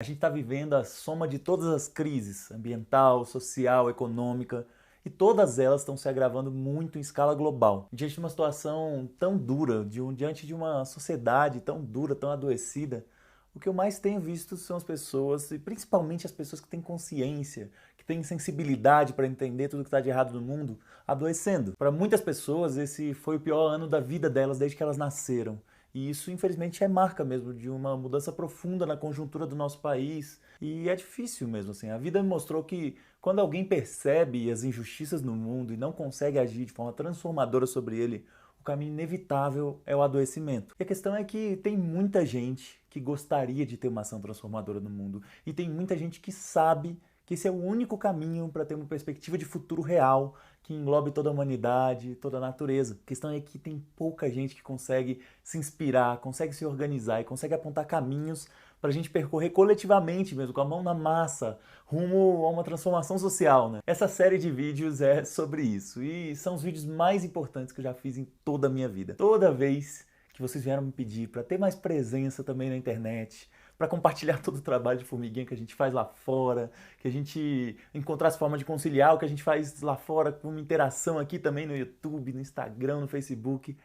A gente está vivendo a soma de todas as crises, ambiental, social, econômica, e todas elas estão se agravando muito em escala global. Diante de uma situação tão dura, diante de uma sociedade tão dura, tão adoecida, o que eu mais tenho visto são as pessoas, e principalmente as pessoas que têm consciência, que têm sensibilidade para entender tudo que está de errado no mundo, adoecendo. Para muitas pessoas, esse foi o pior ano da vida delas desde que elas nasceram. E isso, infelizmente, é marca mesmo de uma mudança profunda na conjuntura do nosso país. E é difícil mesmo, assim. A vida me mostrou que quando alguém percebe as injustiças no mundo e não consegue agir de forma transformadora sobre ele, o caminho inevitável é o adoecimento. E a questão é que tem muita gente que gostaria de ter uma ação transformadora no mundo. E tem muita gente que sabe que esse é o único caminho para ter uma perspectiva de futuro real, que englobe toda a humanidade, toda a natureza. A questão é que tem pouca gente que consegue se inspirar, consegue se organizar e consegue apontar caminhos para a gente percorrer coletivamente mesmo, com a mão na massa, rumo a uma transformação social, né? Essa série de vídeos é sobre isso e são os vídeos mais importantes que eu já fiz em toda a minha vida. Toda vez que vocês vieram me pedir para ter mais presença também na internet, para compartilhar todo o trabalho de formiguinha que a gente faz lá fora, que a gente encontrasse forma de conciliar o que a gente faz lá fora com uma interação aqui também no YouTube, no Instagram, no Facebook.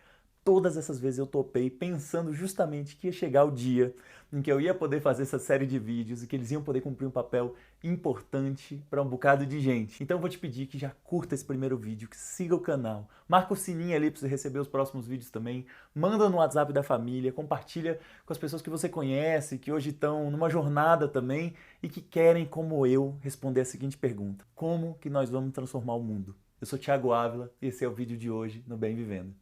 Todas essas vezes eu topei pensando justamente que ia chegar o dia em que eu ia poder fazer essa série de vídeos e que eles iam poder cumprir um papel importante para um bocado de gente. Então eu vou te pedir que já curta esse primeiro vídeo, que siga o canal, marca o sininho ali para você receber os próximos vídeos também, manda no WhatsApp da família, compartilha com as pessoas que você conhece, que hoje estão numa jornada também e que querem, como eu, responder a seguinte pergunta: como que nós vamos transformar o mundo? Eu sou Thiago Ávila e esse é o vídeo de hoje no Bem Vivendo.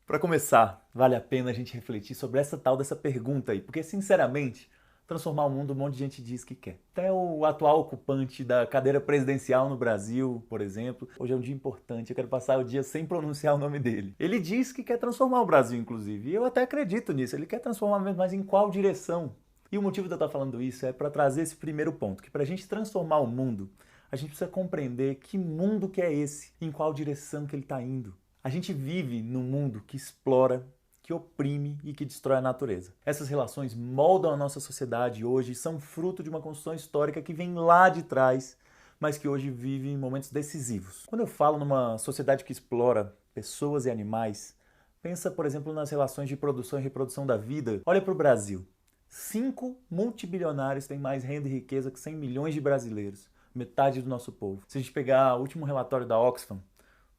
Para começar, vale a pena a gente refletir sobre essa tal dessa pergunta aí, porque sinceramente, transformar o mundo um monte de gente diz que quer. Até o atual ocupante da cadeira presidencial no Brasil, por exemplo, hoje é um dia importante, eu quero passar o dia sem pronunciar o nome dele. Ele diz que quer transformar o Brasil, inclusive, e eu até acredito nisso, ele quer transformar mesmo, mas em qual direção? E o motivo de eu estar falando isso é para trazer esse primeiro ponto, que para a gente transformar o mundo, a gente precisa compreender que mundo que é esse, em qual direção que ele está indo. A gente vive num mundo que explora, que oprime e que destrói a natureza. Essas relações moldam a nossa sociedade hoje e são fruto de uma construção histórica que vem lá de trás, mas que hoje vive em momentos decisivos. Quando eu falo numa sociedade que explora pessoas e animais, pensa, por exemplo, nas relações de produção e reprodução da vida. Olha para o Brasil. 5 multibilionários têm mais renda e riqueza que 100 milhões de brasileiros, metade do nosso povo. Se a gente pegar o último relatório da Oxfam,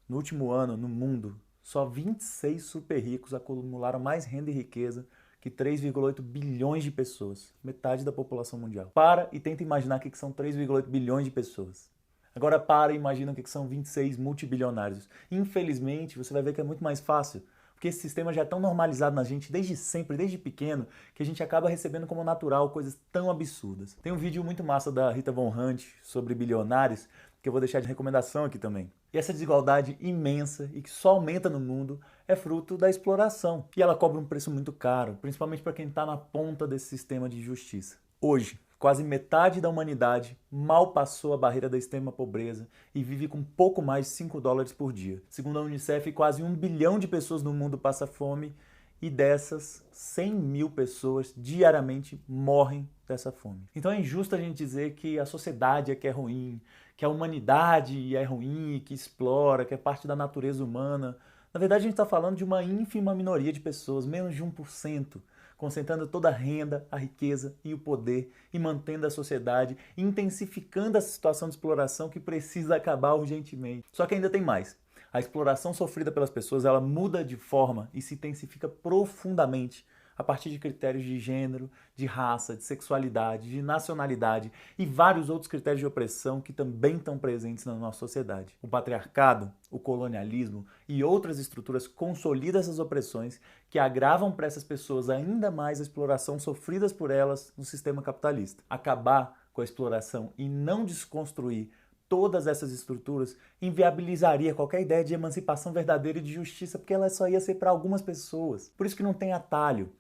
no último ano, no mundo, só 26 super ricos acumularam mais renda e riqueza que 3,8 bilhões de pessoas, metade da população mundial. Para e tenta imaginar o que são 3,8 bilhões de pessoas. Agora para e imagina o que são 26 multibilionários. Infelizmente, você vai ver que é muito mais fácil, porque esse sistema já é tão normalizado na gente desde sempre, desde pequeno, que a gente acaba recebendo como natural coisas tão absurdas. Tem um vídeo muito massa da Rita Von Hunt sobre bilionários, que eu vou deixar de recomendação aqui também. E essa desigualdade imensa e que só aumenta no mundo é fruto da exploração. E ela cobra um preço muito caro, principalmente para quem está na ponta desse sistema de justiça. Hoje, quase metade da humanidade mal passou a barreira da extrema pobreza e vive com pouco mais de 5 dólares por dia. Segundo a Unicef, quase 1 bilhão de pessoas no mundo passa fome e dessas, 100 mil pessoas diariamente morrem dessa fome. Então é injusto a gente dizer que a sociedade é que é ruim, que a humanidade é ruim, que explora, que é parte da natureza humana. Na verdade, a gente está falando de uma ínfima minoria de pessoas, menos de 1%, concentrando toda a renda, a riqueza e o poder e mantendo a sociedade, intensificando essa situação de exploração que precisa acabar urgentemente. Só que ainda tem mais. A exploração sofrida pelas pessoas, ela muda de forma e se intensifica profundamente a partir de critérios de gênero, de raça, de sexualidade, de nacionalidade e vários outros critérios de opressão que também estão presentes na nossa sociedade. O patriarcado, o colonialismo e outras estruturas consolidam essas opressões que agravam para essas pessoas ainda mais a exploração sofridas por elas no sistema capitalista. Acabar com a exploração e não desconstruir todas essas estruturas inviabilizaria qualquer ideia de emancipação verdadeira e de justiça, porque ela só ia ser para algumas pessoas. Por isso que não tem atalho.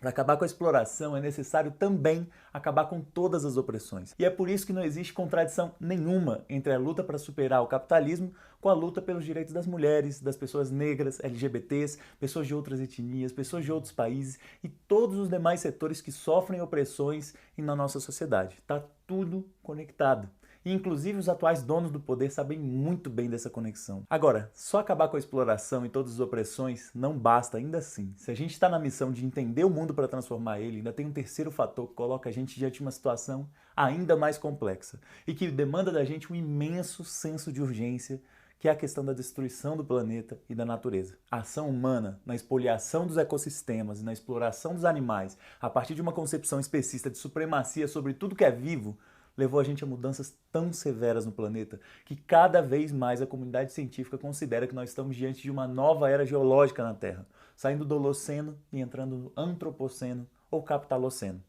Para acabar com a exploração é necessário também acabar com todas as opressões. E é por isso que não existe contradição nenhuma entre a luta para superar o capitalismo com a luta pelos direitos das mulheres, das pessoas negras, LGBTs, pessoas de outras etnias, pessoas de outros países e todos os demais setores que sofrem opressões na nossa sociedade. Está tudo conectado. E inclusive os atuais donos do poder sabem muito bem dessa conexão. Agora, só acabar com a exploração e todas as opressões não basta ainda assim. Se a gente está na missão de entender o mundo para transformar ele, ainda tem um terceiro fator que coloca a gente diante de uma situação ainda mais complexa e que demanda da gente um imenso senso de urgência, que é a questão da destruição do planeta e da natureza. A ação humana na espoliação dos ecossistemas e na exploração dos animais, a partir de uma concepção especista de supremacia sobre tudo que é vivo, levou a gente a mudanças tão severas no planeta que cada vez mais a comunidade científica considera que nós estamos diante de uma nova era geológica na Terra, saindo do Holoceno e entrando no Antropoceno ou Capitaloceno.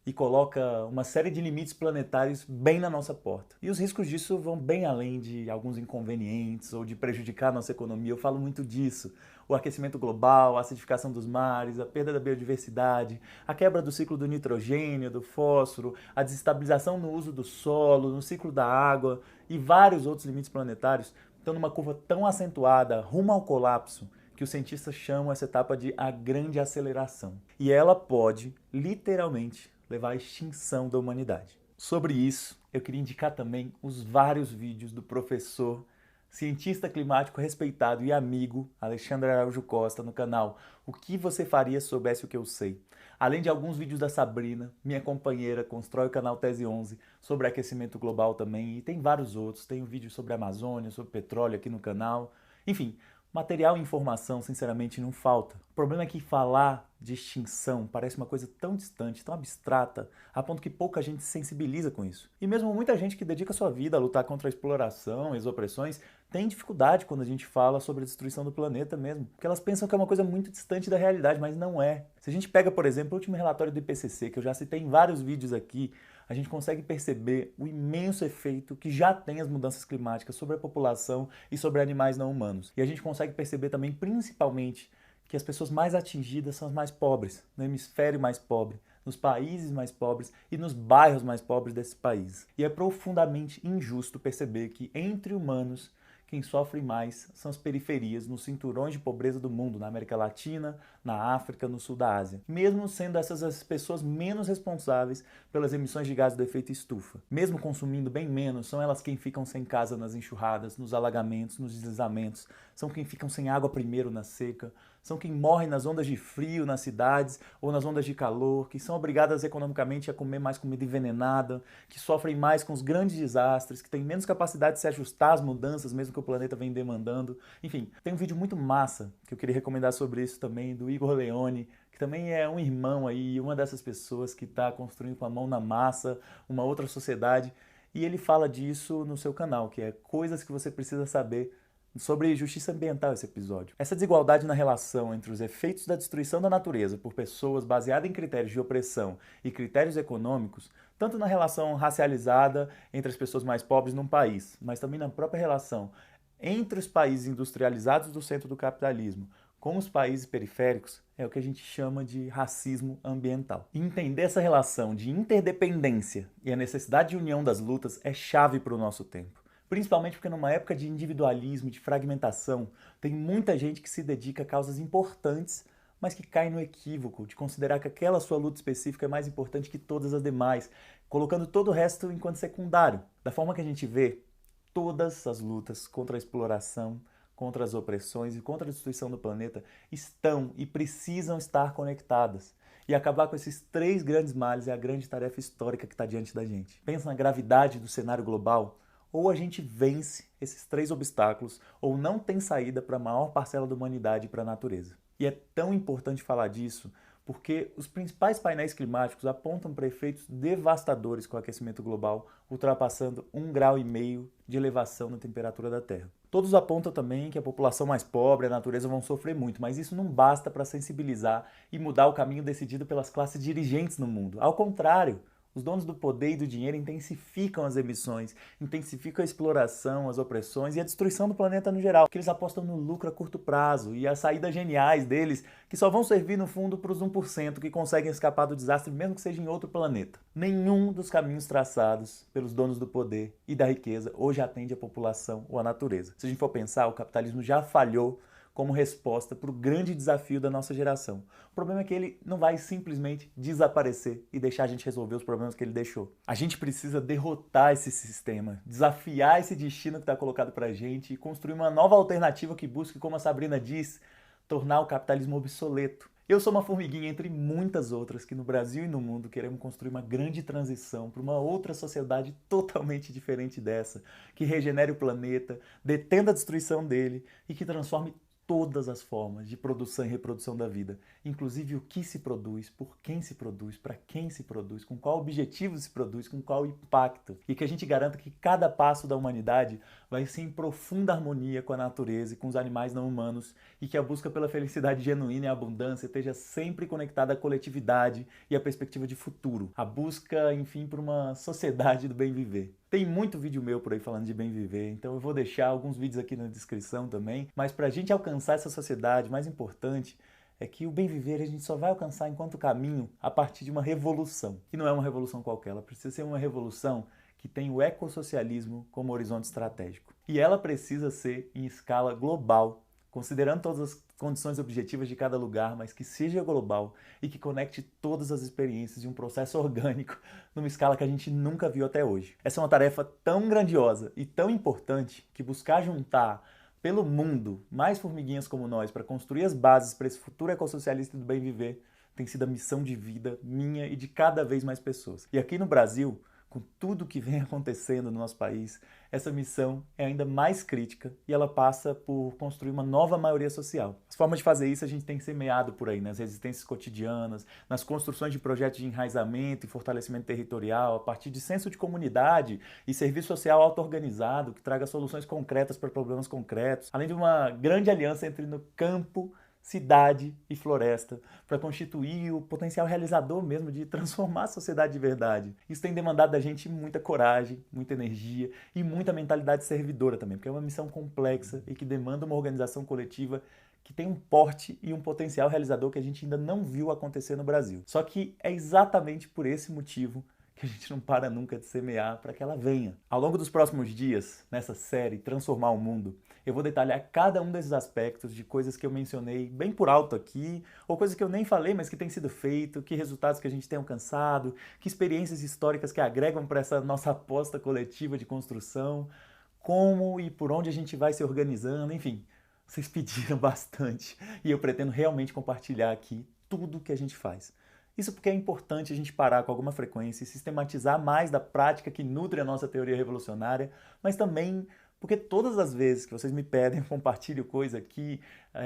E coloca uma série de limites planetários bem na nossa porta. E os riscos disso vão bem além de alguns inconvenientes ou de prejudicar a nossa economia. Eu falo muito disso. O aquecimento global, a acidificação dos mares, a perda da biodiversidade, a quebra do ciclo do nitrogênio, do fósforo, a desestabilização no uso do solo, no ciclo da água e vários outros limites planetários estão numa curva tão acentuada rumo ao colapso que os cientistas chamam essa etapa de a grande aceleração. E ela pode, literalmente, levar à extinção da humanidade. Sobre isso, eu queria indicar também os vários vídeos do professor, cientista climático respeitado e amigo Alexandre Araújo Costa no canal O que você faria se soubesse o que eu sei. Além de alguns vídeos da Sabrina, minha companheira, constrói o canal Tese 11, sobre aquecimento global também, e tem vários outros. Tem um vídeo sobre a Amazônia, sobre petróleo aqui no canal. Enfim, material e informação, sinceramente, não falta. O problema é que falar de extinção parece uma coisa tão distante, tão abstrata, a ponto que pouca gente se sensibiliza com isso. E mesmo muita gente que dedica sua vida a lutar contra a exploração e as opressões tem dificuldade quando a gente fala sobre a destruição do planeta mesmo, porque elas pensam que é uma coisa muito distante da realidade, mas não é. Se a gente pega, por exemplo, o último relatório do IPCC, que eu já citei em vários vídeos aqui, a gente consegue perceber o imenso efeito que já tem as mudanças climáticas sobre a população e sobre animais não humanos. E a gente consegue perceber também, principalmente, que as pessoas mais atingidas são as mais pobres, no hemisfério mais pobre, nos países mais pobres e nos bairros mais pobres desse país. E é profundamente injusto perceber que, entre humanos, quem sofre mais são as periferias, nos cinturões de pobreza do mundo, na América Latina, na África, no sul da Ásia. Mesmo sendo essas as pessoas menos responsáveis pelas emissões de gases do efeito estufa. Mesmo consumindo bem menos, são elas quem ficam sem casa nas enxurradas, nos alagamentos, nos deslizamentos. São quem ficam sem água primeiro na seca. São quem morrem nas ondas de frio nas cidades ou nas ondas de calor, que são obrigadas economicamente a comer mais comida envenenada, que sofrem mais com os grandes desastres, que têm menos capacidade de se ajustar às mudanças, mesmo que o planeta vem demandando. Enfim, tem um vídeo muito massa que eu queria recomendar sobre isso também, do Igor Leone, que também é um irmão aí, uma dessas pessoas que está construindo com a mão na massa uma outra sociedade. E ele fala disso no seu canal, que é Coisas que você precisa saber sobre justiça ambiental, esse episódio. Essa desigualdade na relação entre os efeitos da destruição da natureza por pessoas baseada em critérios de opressão e critérios econômicos, tanto na relação racializada entre as pessoas mais pobres num país, mas também na própria relação entre os países industrializados do centro do capitalismo com os países periféricos, é o que a gente chama de racismo ambiental. E entender essa relação de interdependência e a necessidade de união das lutas é chave para o nosso tempo. Principalmente porque numa época de individualismo, de fragmentação, tem muita gente que se dedica a causas importantes, mas que cai no equívoco de considerar que aquela sua luta específica é mais importante que todas as demais, colocando todo o resto enquanto secundário. Da forma que a gente vê, todas as lutas contra a exploração, contra as opressões e contra a destruição do planeta estão e precisam estar conectadas. E acabar com esses três grandes males é a grande tarefa histórica que está diante da gente. Pensa na gravidade do cenário global. Ou a gente vence esses três obstáculos, ou não tem saída para a maior parcela da humanidade e para a natureza. E é tão importante falar disso porque os principais painéis climáticos apontam para efeitos devastadores com o aquecimento global, ultrapassando 1,5 grau de elevação na temperatura da Terra. Todos apontam também que a população mais pobre e a natureza vão sofrer muito, mas isso não basta para sensibilizar e mudar o caminho decidido pelas classes dirigentes no mundo. Ao contrário, Os donos do poder e do dinheiro intensificam as emissões, intensificam a exploração, as opressões e a destruição do planeta no geral, porque eles apostam no lucro a curto prazo e as saídas geniais deles, que só vão servir no fundo para os 1% que conseguem escapar do desastre mesmo que seja em outro planeta. Nenhum dos caminhos traçados pelos donos do poder e da riqueza hoje atende a população ou a natureza. Se a gente for pensar, o capitalismo já falhou como resposta para o grande desafio da nossa geração. O problema é que ele não vai simplesmente desaparecer e deixar a gente resolver os problemas que ele deixou. A gente precisa derrotar esse sistema, desafiar esse destino que está colocado para a gente e construir uma nova alternativa que busque, como a Sabrina diz, tornar o capitalismo obsoleto. Eu sou uma formiguinha entre muitas outras que no Brasil e no mundo queremos construir uma grande transição para uma outra sociedade totalmente diferente dessa, que regenere o planeta, detenda a destruição dele e que transforme todas as formas de produção e reprodução da vida, inclusive o que se produz, por quem se produz, para quem se produz, com qual objetivo se produz, com qual impacto, e que a gente garanta que cada passo da humanidade vai ser em profunda harmonia com a natureza e com os animais não humanos, e que a busca pela felicidade genuína e abundância esteja sempre conectada à coletividade e à perspectiva de futuro, a busca, enfim, por uma sociedade do bem viver. Tem muito vídeo meu por aí falando de bem viver, então eu vou deixar alguns vídeos aqui na descrição também, mas para a gente alcançar essa sociedade, mais importante é que o bem viver a gente só vai alcançar enquanto caminho a partir de uma revolução. E não é uma revolução qualquer, ela precisa ser uma revolução que tem o ecossocialismo como horizonte estratégico. E ela precisa ser em escala global, considerando todas as condições objetivas de cada lugar, mas que seja global e que conecte todas as experiências de um processo orgânico numa escala que a gente nunca viu até hoje. Essa é uma tarefa tão grandiosa e tão importante que buscar juntar pelo mundo mais formiguinhas como nós para construir as bases para esse futuro ecossocialista do bem viver tem sido a missão de vida minha e de cada vez mais pessoas. E aqui no Brasil, com tudo que vem acontecendo no nosso país, essa missão é ainda mais crítica e ela passa por construir uma nova maioria social. As formas de fazer isso a gente tem semeado por aí, nas resistências cotidianas, nas construções de projetos de enraizamento e fortalecimento territorial, a partir de senso de comunidade e serviço social auto-organizado que traga soluções concretas para problemas concretos, além de uma grande aliança entre no campo, cidade e floresta, para constituir o potencial realizador mesmo de transformar a sociedade de verdade. Isso tem demandado da gente muita coragem, muita energia e muita mentalidade servidora também, porque é uma missão complexa e que demanda uma organização coletiva que tem um porte e um potencial realizador que a gente ainda não viu acontecer no Brasil. Só que é exatamente por esse motivo que a gente não para nunca de semear para que ela venha. Ao longo dos próximos dias, nessa série Transformar o Mundo, eu vou detalhar cada um desses aspectos de coisas que eu mencionei bem por alto aqui, ou coisas que eu nem falei, mas que tem sido feito, que resultados que a gente tem alcançado, que experiências históricas que agregam para essa nossa aposta coletiva de construção, como e por onde a gente vai se organizando, enfim. Vocês pediram bastante e eu pretendo realmente compartilhar aqui tudo o que a gente faz. Isso porque é importante a gente parar com alguma frequência e sistematizar mais da prática que nutre a nossa teoria revolucionária, mas também porque todas as vezes que vocês me pedem, eu compartilho coisa aqui,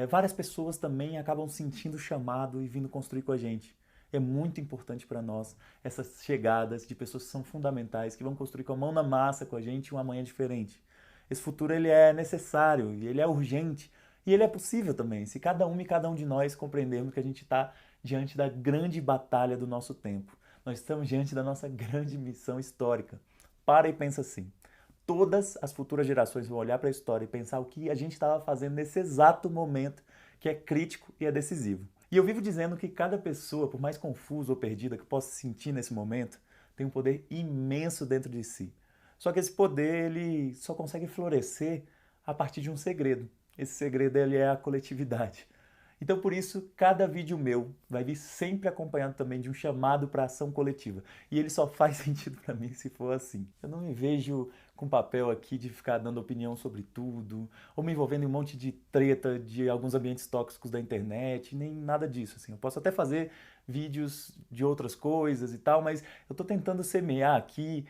várias pessoas também acabam sentindo o chamado e vindo construir com a gente. É muito importante para nós essas chegadas de pessoas que são fundamentais, que vão construir com a mão na massa com a gente um amanhã diferente. Esse futuro ele é necessário, e ele é urgente, e ele é possível também, se cada um e cada um de nós compreendermos que a gente está diante da grande batalha do nosso tempo. Nós estamos diante da nossa grande missão histórica. Para e pensa assim. Todas as futuras gerações vão olhar para a história e pensar o que a gente estava fazendo nesse exato momento, que é crítico e é decisivo. E eu vivo dizendo que cada pessoa, por mais confusa ou perdida que possa se sentir nesse momento, tem um poder imenso dentro de si. Só que esse poder ele só consegue florescer a partir de um segredo. Esse segredo ele é a coletividade. Então, por isso, cada vídeo meu vai vir sempre acompanhado também de um chamado para ação coletiva. E ele só faz sentido para mim se for assim. Eu não me vejo com papel aqui de ficar dando opinião sobre tudo, ou me envolvendo em um monte de treta de alguns ambientes tóxicos da internet, nem nada disso. Assim. Eu posso até fazer vídeos de outras coisas e tal, mas eu estou tentando semear aqui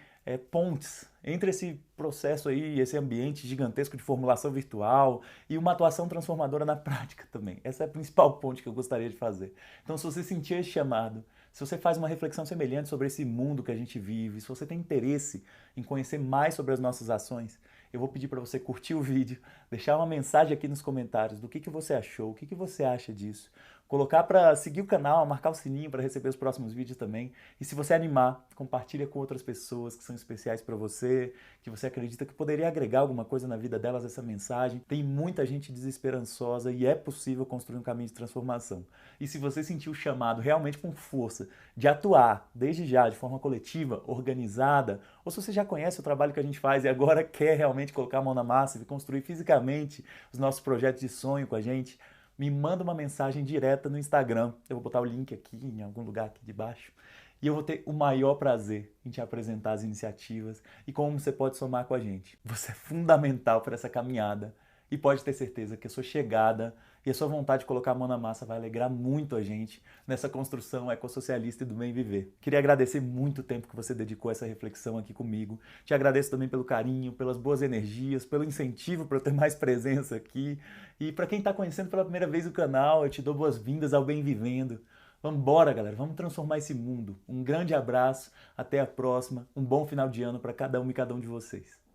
pontes entre esse processo aí, esse ambiente gigantesco de formulação virtual e uma atuação transformadora na prática também. Essa é a principal ponte que eu gostaria de fazer. Então, se você sentir esse chamado, se você faz uma reflexão semelhante sobre esse mundo que a gente vive, se você tem interesse em conhecer mais sobre as nossas ações, eu vou pedir para você curtir o vídeo, deixar uma mensagem aqui nos comentários do que você achou, o que você acha disso, colocar para seguir o canal, marcar o sininho para receber os próximos vídeos também. E se você animar, compartilha com outras pessoas que são especiais para você, que você acredita que poderia agregar alguma coisa na vida delas essa mensagem. Tem muita gente desesperançosa e é possível construir um caminho de transformação. E se você sentir o chamado realmente com força de atuar desde já de forma coletiva, organizada, ou se você já conhece o trabalho que a gente faz e agora quer realmente colocar a mão na massa e construir fisicamente os nossos projetos de sonho com a gente, me manda uma mensagem direta no Instagram. Eu vou botar o link aqui em algum lugar aqui de baixo. E eu vou ter o maior prazer em te apresentar as iniciativas e como você pode somar com a gente. Você é fundamental para essa caminhada e pode ter certeza que a sua chegada e a sua vontade de colocar a mão na massa vai alegrar muito a gente nessa construção ecossocialista e do bem viver. Queria agradecer muito o tempo que você dedicou a essa reflexão aqui comigo. Te agradeço também pelo carinho, pelas boas energias, pelo incentivo para eu ter mais presença aqui. E para quem está conhecendo pela primeira vez o canal, eu te dou boas-vindas ao Bem Vivendo. Vamos embora, galera. Vamos transformar esse mundo. Um grande abraço. Até a próxima. Um bom final de ano para cada um e cada um de vocês.